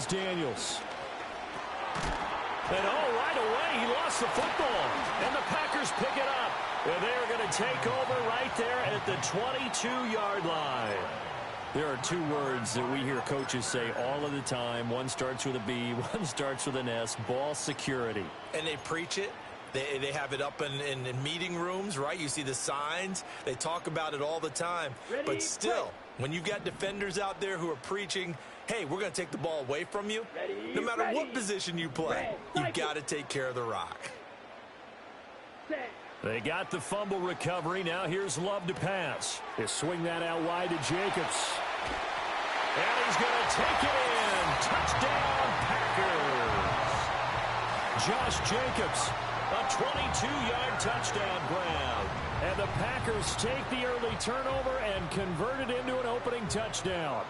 is Daniels. And right away, he lost the football. And the Packers pick it up. And they're going to take over right there at the 22-yard line. There are two words that we hear coaches say all of the time. One starts with a B, one starts with an S, ball security. And they preach it. They have it up in meeting rooms, right? You see the signs. They talk about it all the time. But still, when you've got defenders out there who are preaching, hey, we're going to take the ball away from you, no matter what position you play, you've got to take care of the rock. They got the fumble recovery. Now here's Love to pass. They swing that out wide to Jacobs. And he's going to take it in. Touchdown, Packers. Josh Jacobs, a 22-yard touchdown grab. And the Packers take the early turnover and convert it into an opening touchdown.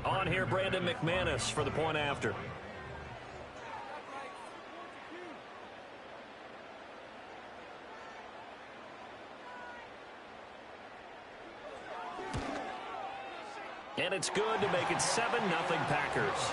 On here, Brandon McManus for the point after. And it's good to make it 7-0 Packers.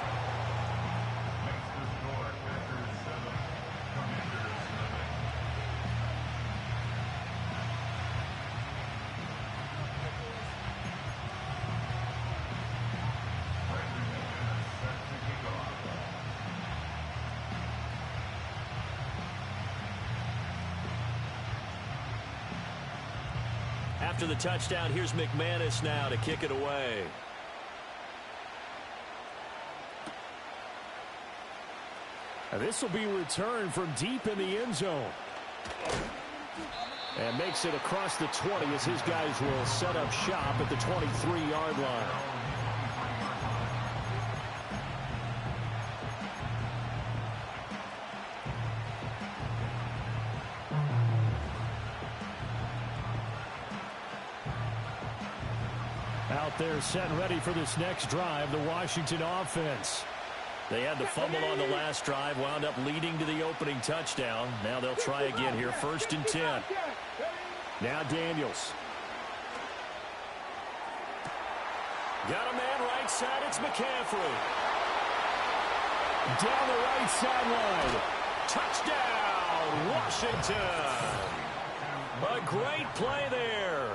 After the touchdown, here's McManus now to kick it away. This will be returned from deep in the end zone. And makes it across the 20 as his guys will set up shop at the 23-yard line. Out there set and ready for this next drive, the Washington offense. They had the fumble on the last drive, wound up leading to the opening touchdown. Now they'll try again here, 1st and 10. Now Daniels. Got a man right side, it's McCaffrey. Down the right sideline. Touchdown, Washington. A great play there.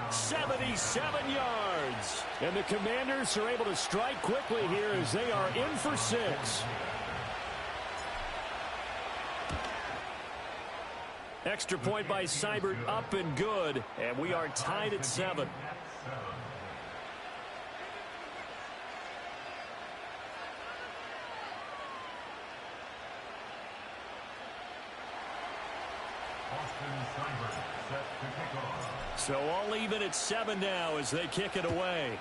77 yards. And the Commanders are able to strike quickly here as they are in for 6. Extra point by Seibert, up and good. And we are tied at 7. So all even at 7 now as they kick it away.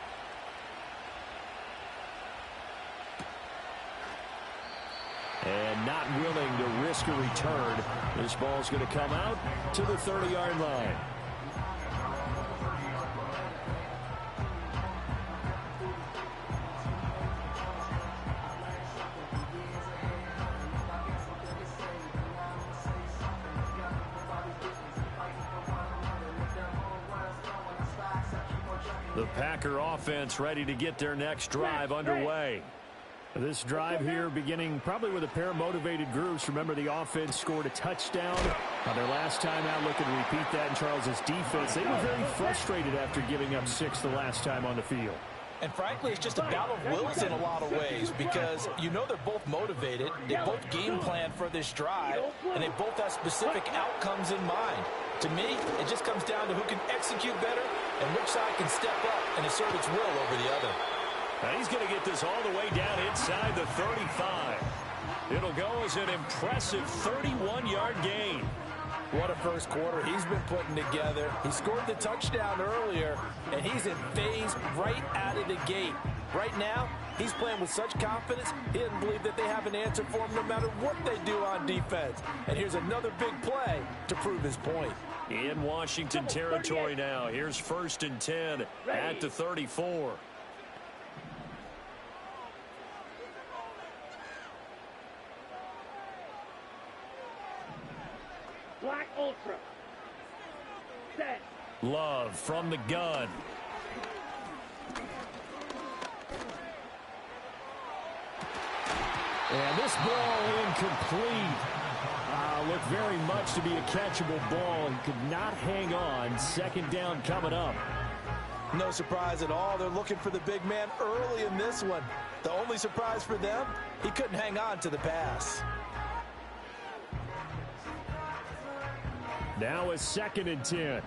And not willing to risk a return. This ball's going to come out to the 30-yard line. The Packer offense ready to get their next drive underway. This drive here beginning probably with a pair of motivated groups. Remember, the offense scored a touchdown on their last time out. Looking to repeat that in Charles's defense. They were very frustrated after giving up 6 the last time on the field. And frankly, it's just a battle of wills in a lot of ways because you know they're both motivated. They both game plan for this drive, and they both have specific outcomes in mind. To me, it just comes down to who can execute better and which side can step up and assert its will over the other. Now he's going to get this all the way down inside the 35. It'll go as an impressive 31-yard gain. What a first quarter he's been putting together. He scored the touchdown earlier, and he's in phase right out of the gate. Right now, he's playing with such confidence, he doesn't believe that they have an answer for him no matter what they do on defense. And here's another big play to prove his point. In Washington territory now. Here's 1st and 10 at the 34. Black Ultra. Set. Love from the gun. And this ball incomplete. Looked very much to be a catchable ball. He could not hang on. 2nd down coming up. No surprise at all. They're looking for the big man early in this one. The only surprise for them, he couldn't hang on to the pass. Now a 2nd and 10.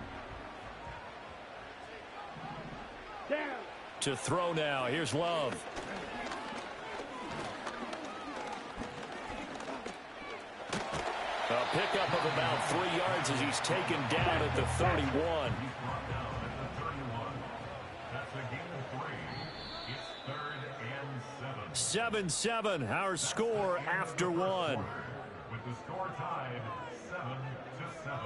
Down. To throw now. Here's Love. A pickup of about 3 yards as he's taken down at the 31. 7-7, our score after 1. With the score tied 7-7.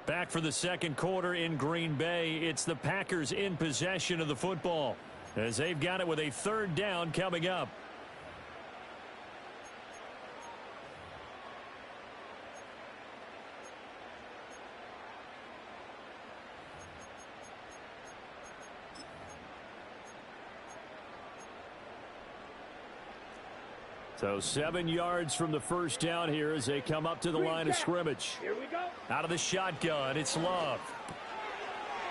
Back for the 2nd quarter in Green Bay. It's the Packers in possession of the football as they've got it with a 3rd down coming up. So 7 yards from the 1st down here as they come up to the line of scrimmage. Here we go. Out of the shotgun, it's Love.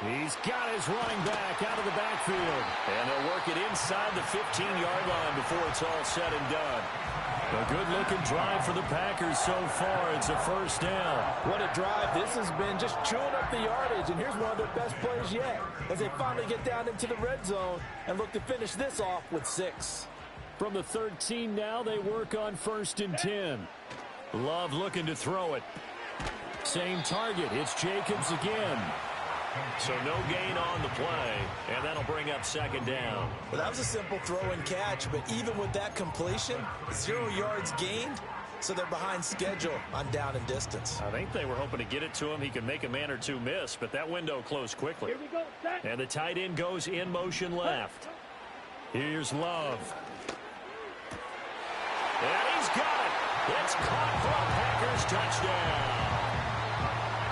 He's got his running back out of the backfield. And they'll work it inside the 15-yard line before it's all said and done. A good-looking drive for the Packers so far. It's a 1st down. What a drive this has been, just chewing up the yardage. And here's one of their best plays yet as they finally get down into the red zone and look to finish this off with 6. From the 13 now, they work on 1st and 10. Love looking to throw it. Same target. It's Jacobs again. So no gain on the play, and that'll bring up 2nd down. Well, that was a simple throw and catch, but even with that completion, 0 yards gained, so they're behind schedule on down and distance. I think they were hoping to get it to him. He could make a man or two miss, but that window closed quickly. Here we go. Set. And the tight end goes in motion left. Here's Love. And he's got it. It's caught for a Packers touchdown.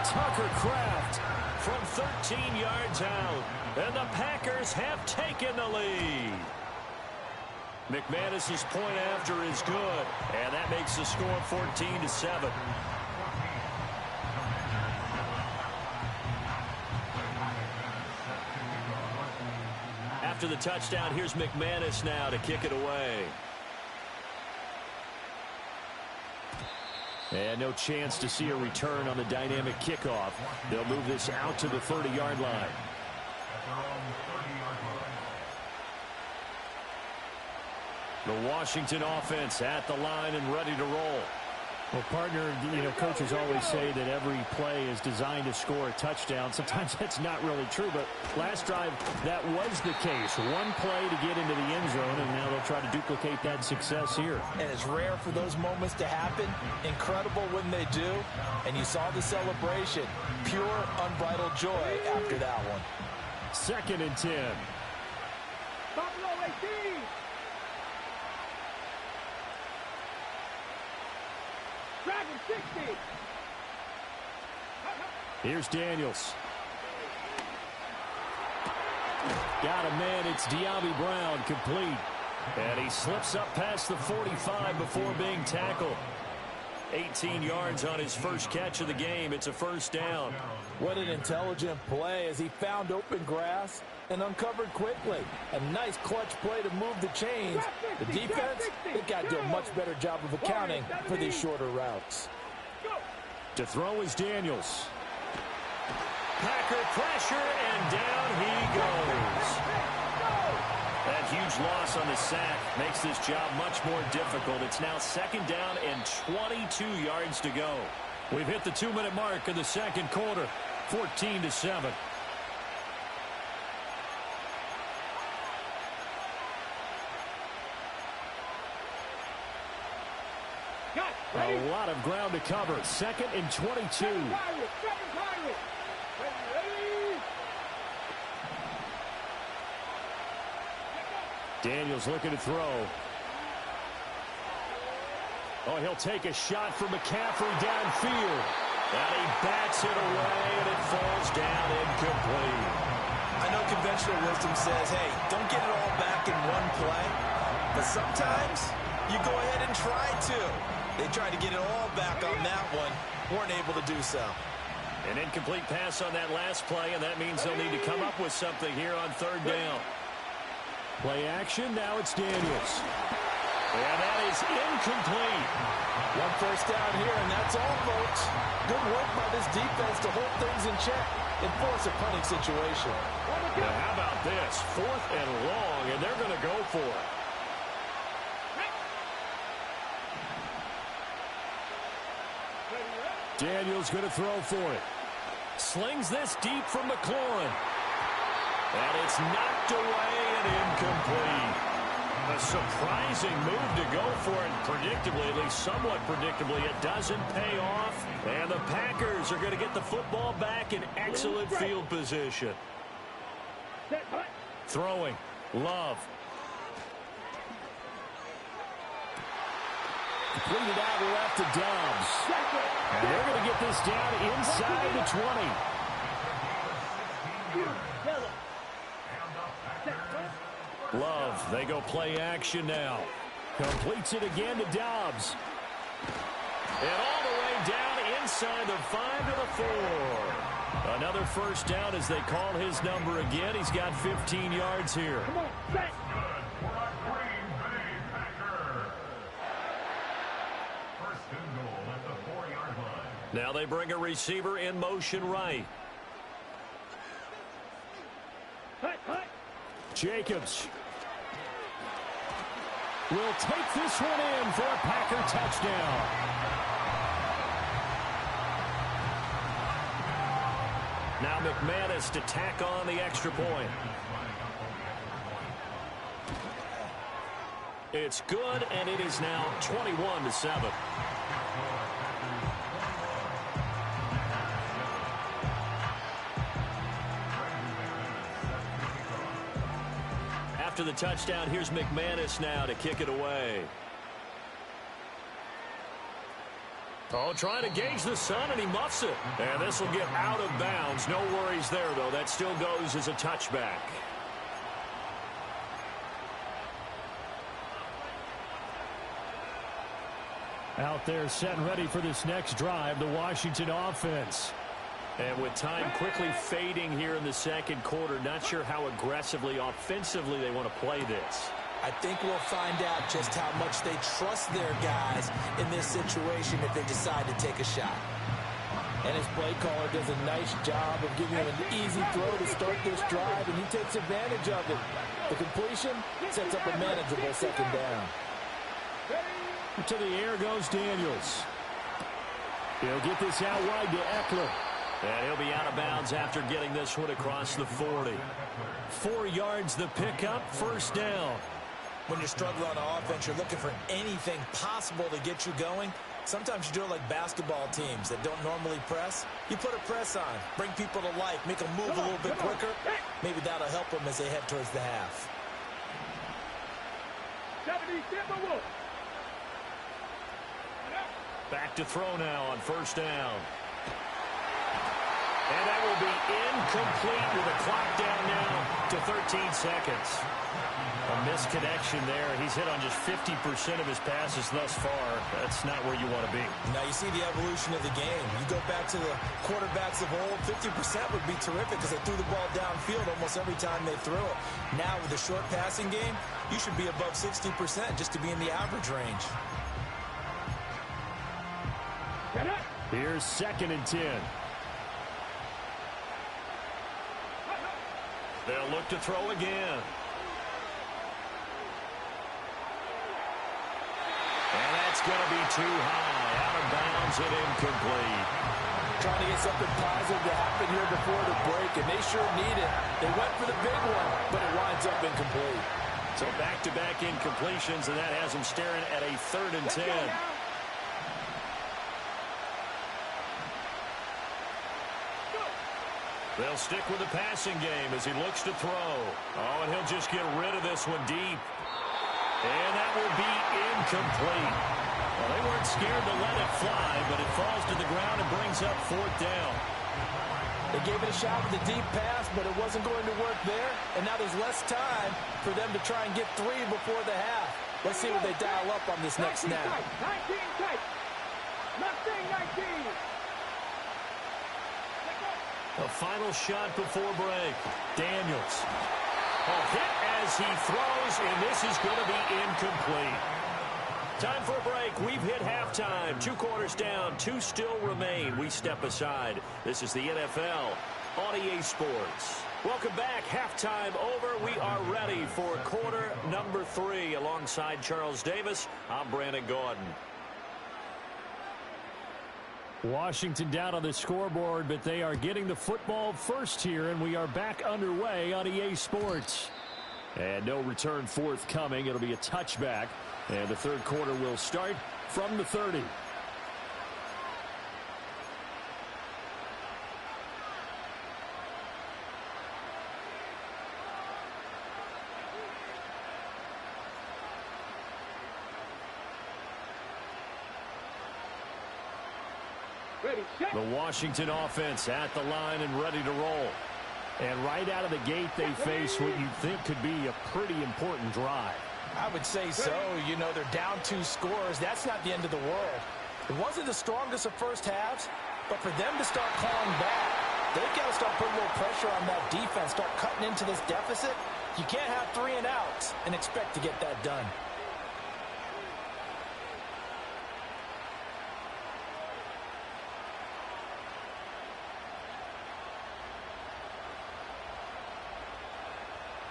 Tucker Kraft from 13 yards out. And the Packers have taken the lead. McManus's point after is good. And that makes the score 14-7. After the touchdown, here's McManus now to kick it away. And no chance to see a return on the dynamic kickoff. They'll move this out to the 30-yard line. The Washington offense at the line and ready to roll. Well, partner, coaches always say that every play is designed to score a touchdown. Sometimes that's not really true, but last drive, that was the case. One play to get into the end zone, and now they'll try to duplicate that success here. And it's rare for those moments to happen. Incredible when they do. And you saw the celebration. Pure, unbridled joy after that one. 2nd and 10. Buffalo 18. Dragon 60. Here's Daniels. Got a man. It's De'Ami Brown, complete. And he slips up past the 45 before being tackled. 18 yards on his first catch of the game. It's a 1st down. What an intelligent play as he found open grass and uncovered quickly. A nice clutch play to move the chains. The defense, they've got to do a much better job of accounting for these shorter routes. To throw is Daniels. Packer pressure, and down he goes. That huge loss on the sack makes this job much more difficult. It's now 2nd down and 22 yards to go. We've hit the 2-minute mark of the 2nd quarter, 14-7. A lot of ground to cover. 2nd and 22. Daniels looking to throw. Oh, he'll take a shot from McCaffrey downfield. And he bats it away, and it falls down incomplete. I know conventional wisdom says, hey, don't get it all back in one play. But sometimes you go ahead and try to. They tried to get it all back on that one. Weren't able to do so. An incomplete pass on that last play, and that means they'll need to come up with something here on 3rd down. Play action, now it's Daniels. And that is incomplete. 1 first down here, and that's all, folks. Good work by this defense to hold things in check and force a punting situation. Now, how about this? 4th and long, and they're going to go for it. Daniels going to throw for it. Slings this deep from McLaurin. And it's knocked away and incomplete. A surprising move to go for it. Predictably, at least somewhat predictably, it doesn't pay off. And the Packers are going to get the football back in excellent field position. Throwing. Love. Completed out left to Dobbs. And they're going to get this down inside the 20. Love, they go play action now. Completes it again to Dobbs. And all the way down inside the 5 to the 4. Another first down as they call his number again. He's got 15 yards here. Come on, set. Now they bring a receiver in motion right. Jacobs will take this one in for a Packer touchdown. Now McManus to tack on the extra point. It's good, and it is now 21-7. After the touchdown, here's McManus now to kick it away. Oh, trying to gauge the sun, and he muffs it. And this will get out of bounds. No worries there, though. That still goes as a touchback. Out there set and ready for this next drive, the Washington offense. And with time quickly fading here in the 2nd quarter, not sure how aggressively, offensively they want to play this. I think we'll find out just how much they trust their guys in this situation if they decide to take a shot. And his play caller does a nice job of giving him an easy throw to start this drive, and he takes advantage of it. The completion sets up a manageable 2nd down. To the air goes Daniels. He'll get this out wide to Eckler. And he'll be out of bounds after getting this one across the 40. 4 yards the pickup, first down. When you're struggling on offense, you're looking for anything possible to get you going. Sometimes you do it like basketball teams that don't normally press. You put a press on, bring people to life, make them move a little bit quicker. Maybe that'll help them as they head towards the half. Back to throw now on first down. And that will be incomplete with a clock down now to 13 seconds. A misconnection there. He's hit on just 50% of his passes thus far. That's not where you want to be. Now you see the evolution of the game. You go back to the quarterbacks of old, 50% would be terrific because they threw the ball downfield almost every time they threw it. Now with the short passing game, you should be above 60% just to be in the average range. Here's 2nd and 10. They'll look to throw again. And that's going to be too high. Out of bounds and incomplete. Trying to get something positive to happen here before the break, and they sure need it. They went for the big one, but it winds up incomplete. So back-to-back incompletions, and that has them staring at a 3rd and 10. They'll stick with the passing game as he looks to throw. Oh, and he'll just get rid of this one deep. And that will be incomplete. Well, they weren't scared to let it fly, but it falls to the ground and brings up 4th down. They gave it a shot with a deep pass, but it wasn't going to work there. And now there's less time for them to try and get 3 before the half. Let's see what they dial up on this next snap. 19 tight. Nothing 19. A final shot before break. Daniels. A hit as he throws, and this is going to be incomplete. Time for a break. We've hit halftime. 2 quarters down. 2 still remain. We step aside. This is the NFL on EA Sports. Welcome back. Halftime over. We are ready for quarter number 3. Alongside Charles Davis, I'm Brandon Gaudin. Washington down on the scoreboard, but they are getting the football first here, and we are back underway on EA Sports. And no return forthcoming. It'll be a touchback, and the 3rd quarter will start from the 30. Ready, set. The Washington offense at the line and ready to roll. And right out of the gate, they face what you'd think could be a pretty important drive. I would say so. You know, they're down 2 scores. That's not the end of the world. It wasn't the strongest of first halves, but for them to start clawing back, they've got to start putting a little pressure on that defense, start cutting into this deficit. You can't have 3 and outs and expect to get that done.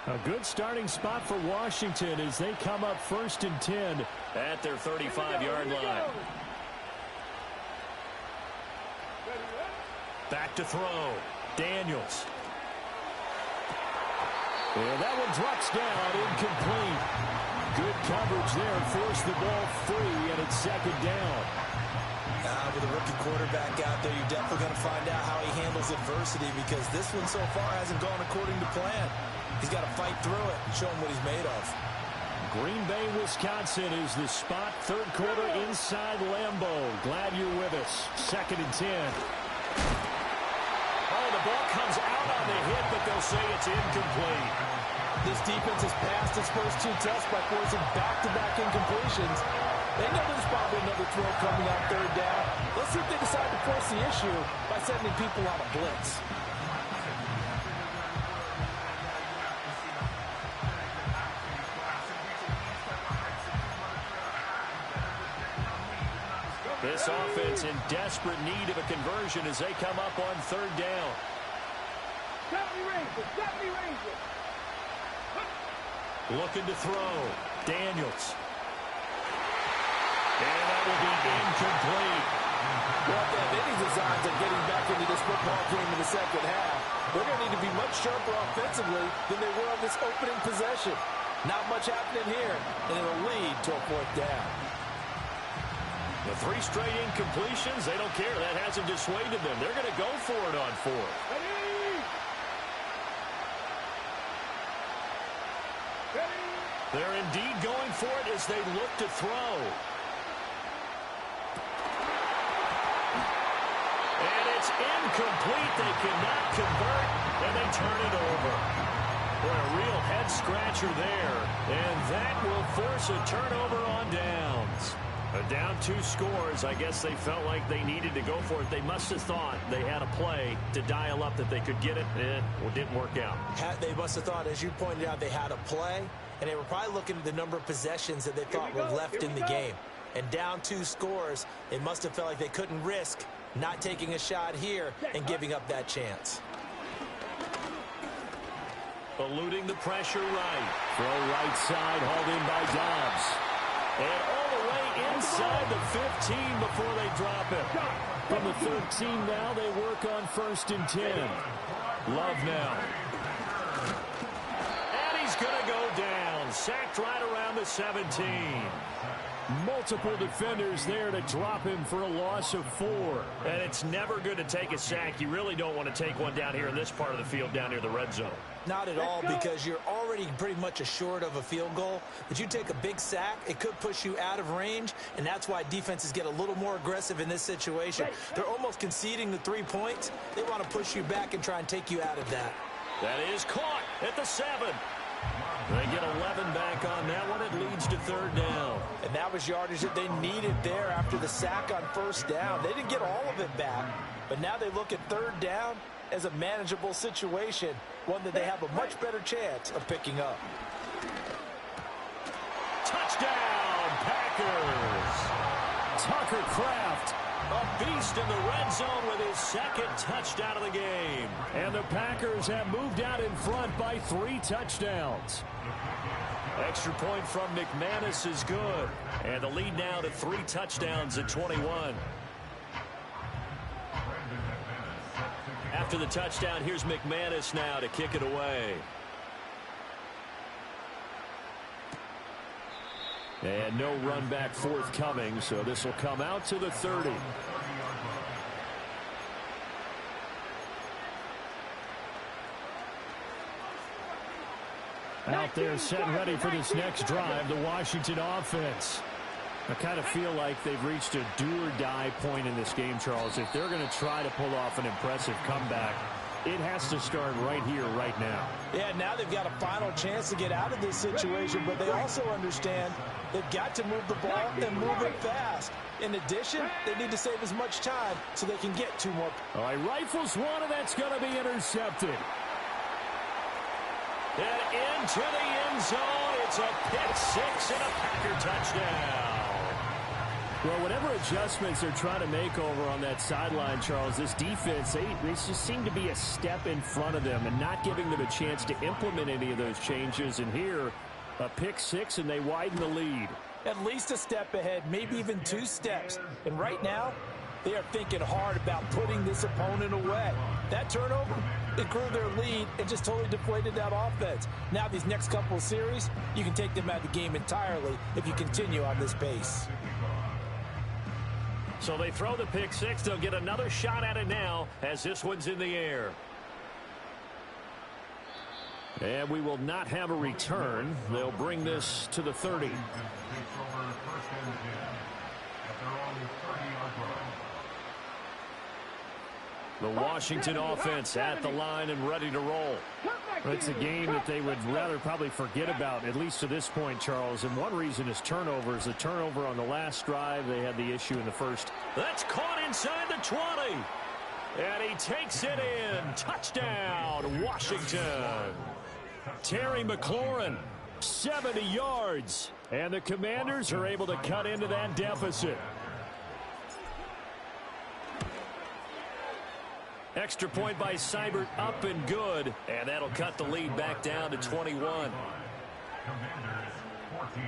A good starting spot for Washington as they come up 1st and 10 at their 35-yard line. Back to throw. Daniels. And that one drops down, incomplete. Good coverage there, forced the ball free, and it's 2nd down. With a rookie quarterback out there, you're definitely going to find out how he handles adversity, because this one so far hasn't gone according to plan. He's got to fight through it and show him what he's made of. Green Bay, Wisconsin is the spot. 3rd quarter inside Lambeau. Glad you're with us. 2nd and 10. Oh, the ball comes out on the hit, but they'll say it's incomplete. This defense has passed its first 2 tests by forcing back-to-back incompletions. They know there's probably another throw coming on 3rd down. Let's see if they decide to force the issue by sending people on a blitz. This offense in desperate need of a conversion as they come up on 3rd down. 70 Rangers. Looking to throw. Daniels. And that will be incomplete. Well, if they have any designs of getting back into this football game in the 2nd half, they're going to need to be much sharper offensively than they were on this opening possession. Not much happening here, and it'll lead to a 4th down. The 3 straight incompletions, they don't care. That hasn't dissuaded them. They're going to go for it on 4th. They're indeed going for it as they look to throw. And it's incomplete. They cannot convert, and they turn it over. Boy, a real head-scratcher there. And that will force a turnover on downs. Down 2 scores. I guess they felt like they needed to go for it. They must have thought they had a play to dial up that they could get it. It didn't work out. They must have thought, as you pointed out, they had a play, and they were probably looking at the number of possessions that they thought were left in the game. And down 2 scores, they must have felt like they couldn't risk not taking a shot here and giving up that chance. Eluding the pressure right. Throw right side, hauled in by Dobbs. And all the way inside the 15 before they drop it. From the 13 now, they work on 1st and 10. Love now. And he's going to go down. Sacked right around the 17. Multiple defenders there to drop him for a loss of 4. And it's never good to take a sack. You really don't want to take one down here in this part of the field down near the red zone. Not at all, because you're already pretty much assured of a field goal. But you take a big sack, it could push you out of range, and that's why defenses get a little more aggressive in this situation. They're almost conceding the 3 points. They want to push you back and try and take you out of that. That is caught at the 7. They get 11 back on that one. It leads to 3rd down. And that was yardage that they needed there after the sack on 1st down. They didn't get all of it back, but now they look at 3rd down as a manageable situation, one that they have a much better chance of picking up. Touchdown, Packers! Tucker Kraft, a beast in the red zone with his 2nd touchdown of the game. And the Packers have moved out in front by 3 touchdowns. Extra point from McManus is good. And the lead now to 3 touchdowns at 21. After the touchdown, here's McManus now to kick it away. And no run back forthcoming, so this will come out to the 30. Out there set and ready for this next drive, the Washington offense. I kind of feel like they've reached a do-or-die point in this game, Charles. If they're going to try to pull off an impressive comeback, it has to start right here, right now. Yeah, now they've got a final chance to get out of this situation, but they also understand they've got to move the ball and move it fast. In addition, they need to save as much time so they can get 2 more. All right, rifles one, and that's going to be intercepted. And into the end zone, it's a pick 6 and a Packer touchdown. Well, whatever adjustments they're trying to make over on that sideline, Charles, this defense, they just seem to be a step in front of them and not giving them a chance to implement any of those changes. And here, a pick 6, and they widen the lead. At least a step ahead, maybe even 2 steps. And right now, they are thinking hard about putting this opponent away. That turnover, it grew their lead and just totally deflated that offense. Now these next couple of series, you can take them out of the game entirely if you continue on this pace. So they throw the pick 6. They'll get another shot at it now as this one's in the air. And we will not have a return. They'll bring this to the 30. The Washington offense at the line and ready to roll. It's a game that they would rather probably forget about, at least to this point, Charles. And one reason is turnovers. The turnover on the last drive, they had the issue in the first. That's caught inside the 20. And he takes it in. Touchdown, Washington. Terry McLaurin, 70 yards. And the Commanders are able to cut into that deficit. Extra point by Seibert, up and good. And that'll cut the lead back down to 21. Commanders 14.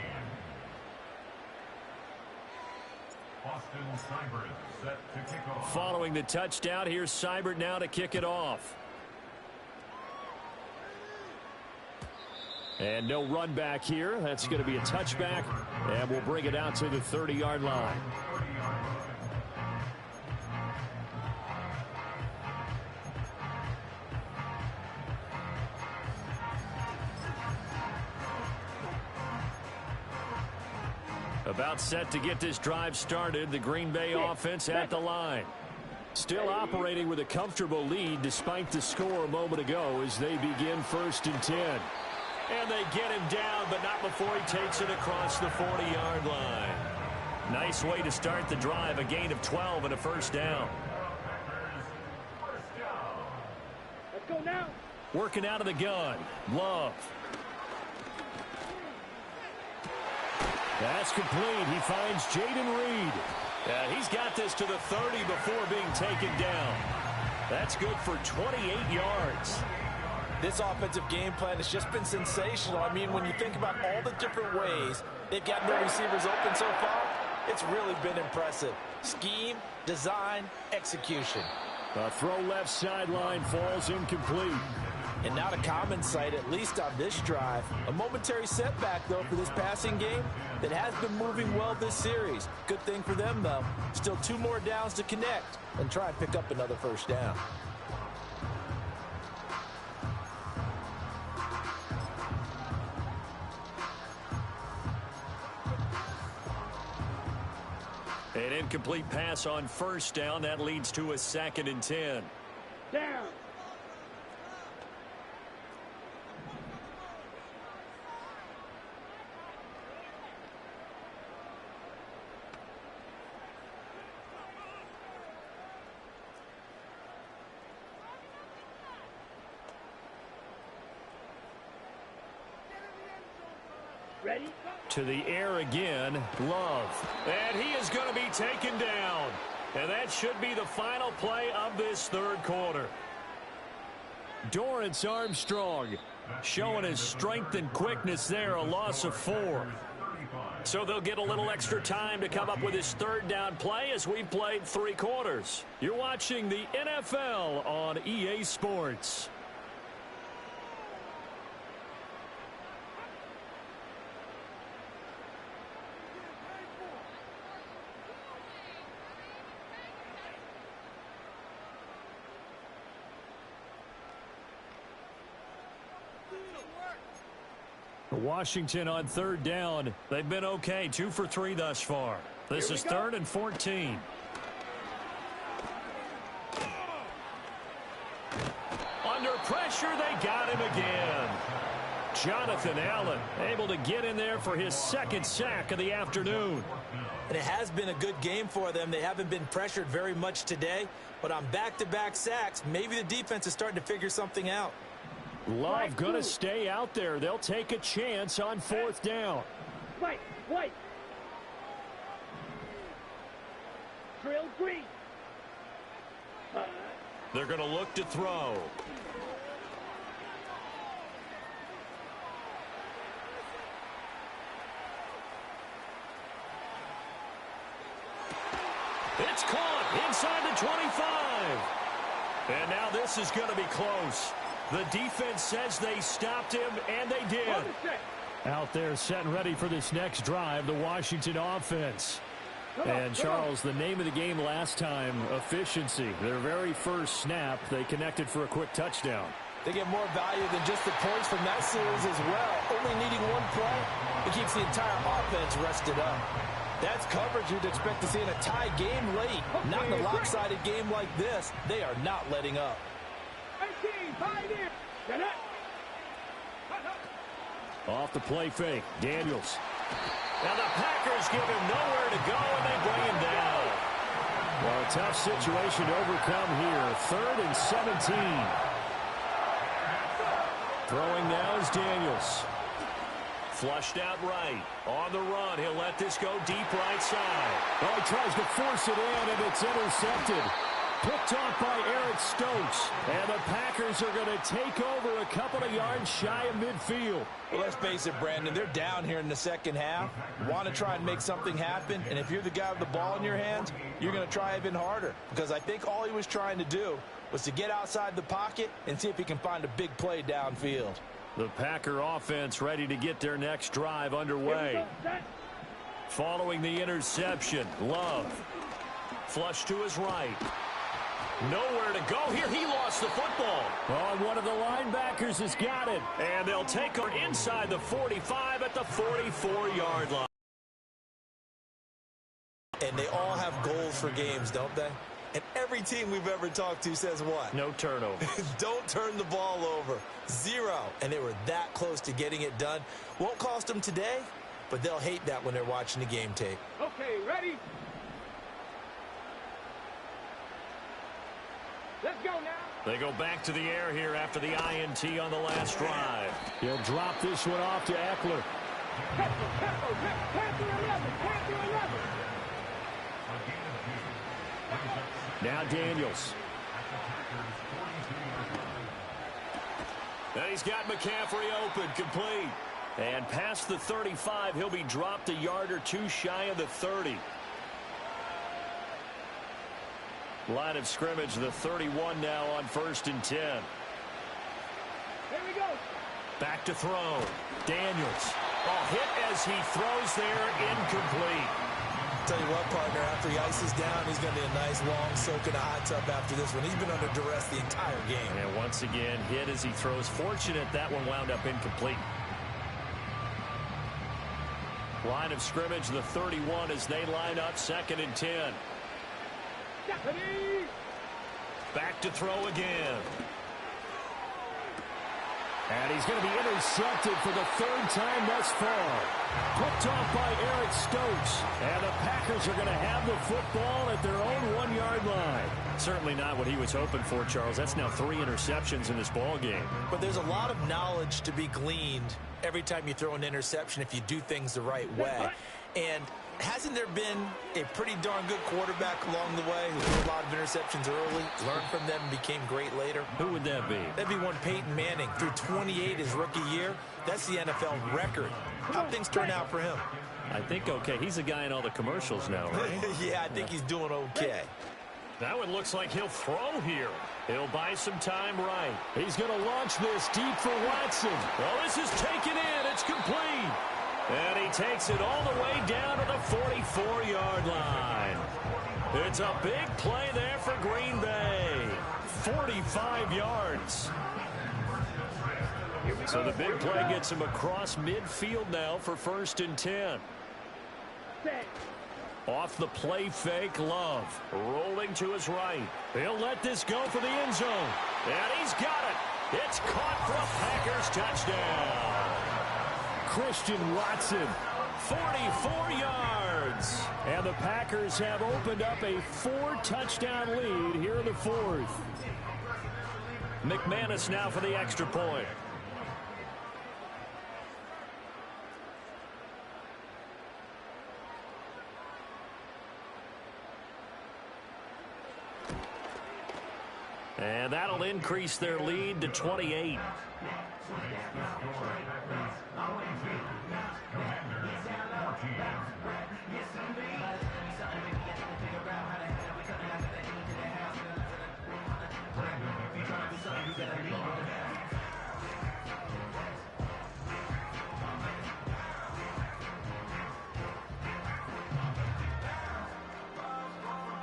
Austin Seibert set to kick off. Following the touchdown, here's Seibert now to kick it off. And no run back here. That's going to be a touchback. And we'll bring it out to the 30-yard line. About set to get this drive started. The Green Bay offense at the line. Still operating with a comfortable lead despite the score a moment ago as they begin 1st and 10. And they get him down, but not before he takes it across the 40-yard line. Nice way to start the drive. A gain of 12 and a 1st down. Let's go now. Working out of the gun. Love. That's complete. He finds Jaden Reed. He's got this to the 30 before being taken down. That's good for 28 yards. This offensive game plan has just been sensational. I mean, when you think about all the different ways they've got no receivers open so far, it's really been impressive. Scheme, design, execution. A throw left sideline falls incomplete. And not a common sight, at least on this drive. A momentary setback, though, for this passing game that has been moving well this series. Good thing for them, though. Still 2 more downs to connect and try and pick up another first down. An incomplete pass on first down. That leads to a 2nd and 10. Down. Ready? To the air again, Love. And he is going to be taken down. And that should be the final play of this 3rd quarter. Dorrance Armstrong showing his strength and quickness there, a loss of 4. So they'll get a little extra time to come up with his 3rd down play as we've played 3 quarters. You're watching the NFL on EA Sports. Washington on 3rd down. They've been okay. 2 for 3 thus far. This is 3rd and 14. Under pressure, they got him again. Jonathan Allen able to get in there for his 2nd sack of the afternoon. And it has been a good game for them. They haven't been pressured very much today. But on back-to-back sacks, maybe the defense is starting to figure something out. Love going to stay out there. They'll take a chance on 4th down. White. Drill green. They're going to look to throw. It's caught inside the 25. And now this is going to be close. The defense says they stopped him, and they did. Out there set and ready for this next drive, the Washington offense. And, Charles, the name of the game last time, efficiency. Their very first snap, they connected for a quick touchdown. They get more value than just the points from that series as well. Only needing 1 play, it keeps the entire offense rested up. That's coverage you'd expect to see in a tie game late. Not in a lopsided game like this. They are not letting up. Off the play fake, Daniels. Now the Packers give him nowhere to go, and they bring him down. Well, a tough situation to overcome here. 3rd and 17. Throwing now is Daniels. Flushed out right. On the run, he'll let this go deep right side. Oh, he tries to force it in, and it's intercepted. Picked off by Eric Stokes. And the Packers are going to take over a couple of yards shy of midfield. Well, let's face it, Brandon. They're down here in the 2nd half. Want to try and make something happen. And if you're the guy with the ball in your hands, you're going to try even harder. Because I think all he was trying to do was to get outside the pocket and see if he can find a big play downfield. The Packer offense ready to get their next drive underway. Following the interception, Love. Flush to his right. Nowhere to go here. He lost the football. Oh, one of the linebackers has got it. And they'll take her inside the 45 at the 44-yard line. And they all have goals for games, don't they? And every team we've ever talked to says what? No turnover. Don't turn the ball over. 0. And they were that close to getting it done. Won't cost them today, but they'll hate that when they're watching the game tape. Okay, ready? Let's go now. They go back to the air here after the INT on the last drive. He'll drop this one off to Eckler. Panther 11. Now Daniels. And he's got McCaffrey open, complete. And past the 35, he'll be dropped a yard or 2 shy of the 30. Line of scrimmage, the 31 now on 1st and 10. Back to throw. Daniels. Oh, hit as he throws there, incomplete. Tell you what, partner, after he ices down, he's going to be a nice long soak in a hot tub after this one. He's been under duress the entire game. And once again, hit as he throws. Fortunate that one wound up incomplete. Line of scrimmage, the 31 as they line up, 2nd and 10. Back to throw again. And he's going to be intercepted for the 3rd time thus far. Picked off by Eric Stokes. And the Packers are going to have the football at their own 1-yard line. Certainly not what he was hoping for, Charles. That's now 3 interceptions in this ball game. But there's a lot of knowledge to be gleaned every time you throw an interception if you do things the right way. And hasn't there been a pretty darn good quarterback along the way who threw a lot of interceptions early, learned from them, and became great later? Who would that be? That'd be one Peyton Manning. Threw 28 his rookie year. That's the NFL record. How'd things turn out for him? I think okay. He's a guy in all the commercials now, right? Yeah, I think he's doing okay. That one looks like he'll throw here. He'll buy some time right. He's going to launch this deep for Watson. Well, this is taken in. It's complete. And he takes it all the way down to the 44-yard line. It's a big play there for Green Bay. 45 yards. So the big play gets him across midfield now for 1st and 10. Off the play fake, Love. Rolling to his right. He'll let this go for the end zone. And he's got it. It's caught for a Packers touchdown. Christian Watson, 44 yards. And the Packers have opened up a 4-touchdown lead here in the 4th. McManus now for the extra point. And that'll increase their lead to 28.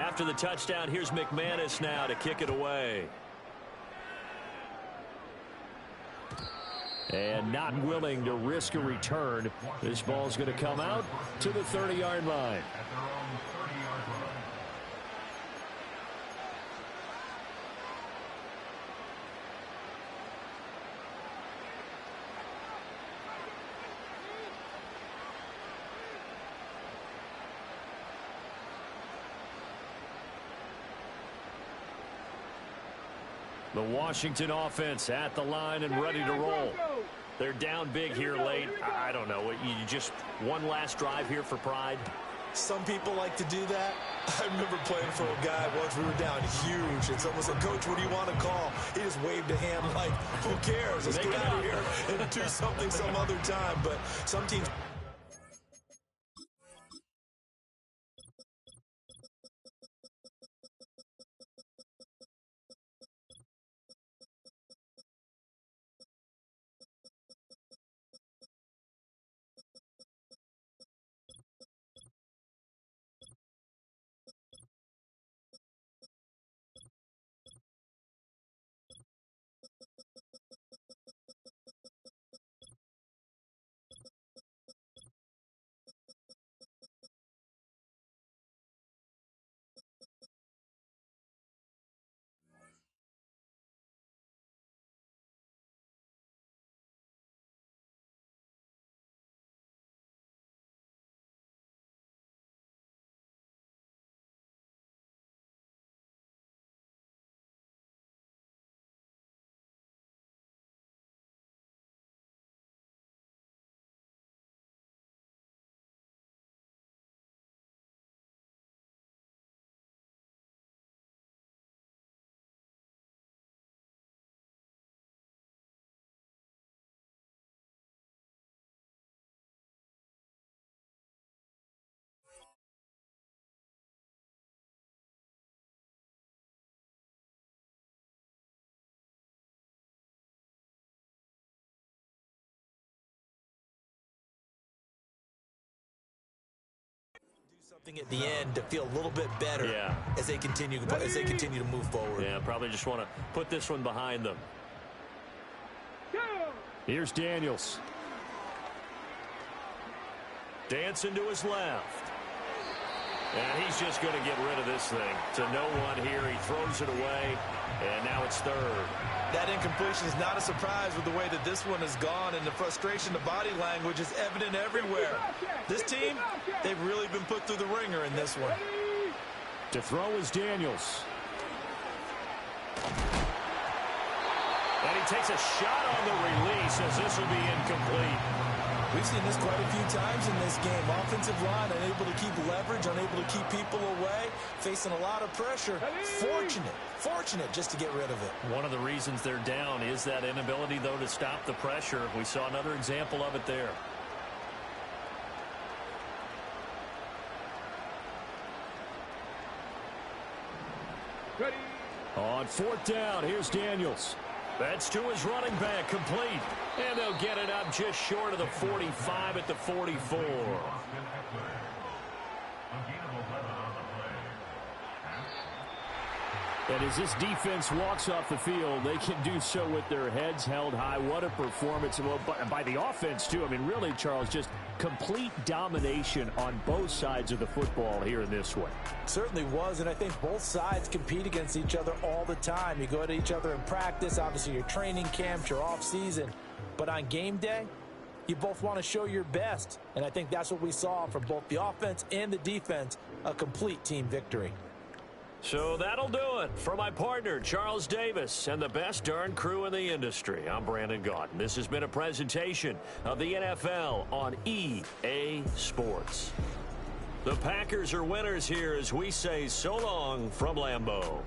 After the touchdown, here's McManus now to kick it away. And not willing to risk a return. This ball's going to come out to the 30-yard line. The Washington offense at the line and ready to roll. They're down big here late. I don't know. You just one last drive here for pride? Some people like to do that. I remember playing for a guy once. We were down huge, and someone said, "Coach, what do you want to call?" He just waved a hand like, "Who cares? Let's get out of here and do something some other time." But some teams Something at the end to feel a little bit better as they continue to move forward. Yeah, probably just want to put this one behind them. Here's Daniels. Dancing to his left. And he's just going to get rid of this thing. To no one here. He throws it away. And now it's third. That incompletion is not a surprise with the way that this one has gone. And the frustration, the body language is evident everywhere. This team, they've really been put through the ringer in this one. To throw is Daniels. And he takes a shot on the release as this will be incomplete. We've seen this quite a few times in this game. Offensive line unable to keep leverage, unable to keep people away, facing a lot of pressure. Fortunate just to get rid of it. One of the reasons they're down is that inability, though, to stop the pressure. We saw another example of it there. Ready. On fourth down, here's Daniels. That's to his running back, complete. And they'll get it up just short of the 45 at the 44. And as this defense walks off the field, they can do so with their heads held high. What a performance. Well, by the offense, too. I mean, really, Charles, just complete domination on both sides of the football here in this one. Certainly was, and I think both sides compete against each other all the time. You go to each other in practice, obviously your training camps, your off-season. But on game day, you both want to show your best. And I think that's what we saw from both the offense and the defense, a complete team victory. So that'll do it for my partner, Charles Davis, and the best darn crew in the industry. I'm Brandon Gaudin. This has been a presentation of the NFL on EA Sports. The Packers are winners here as we say so long from Lambeau.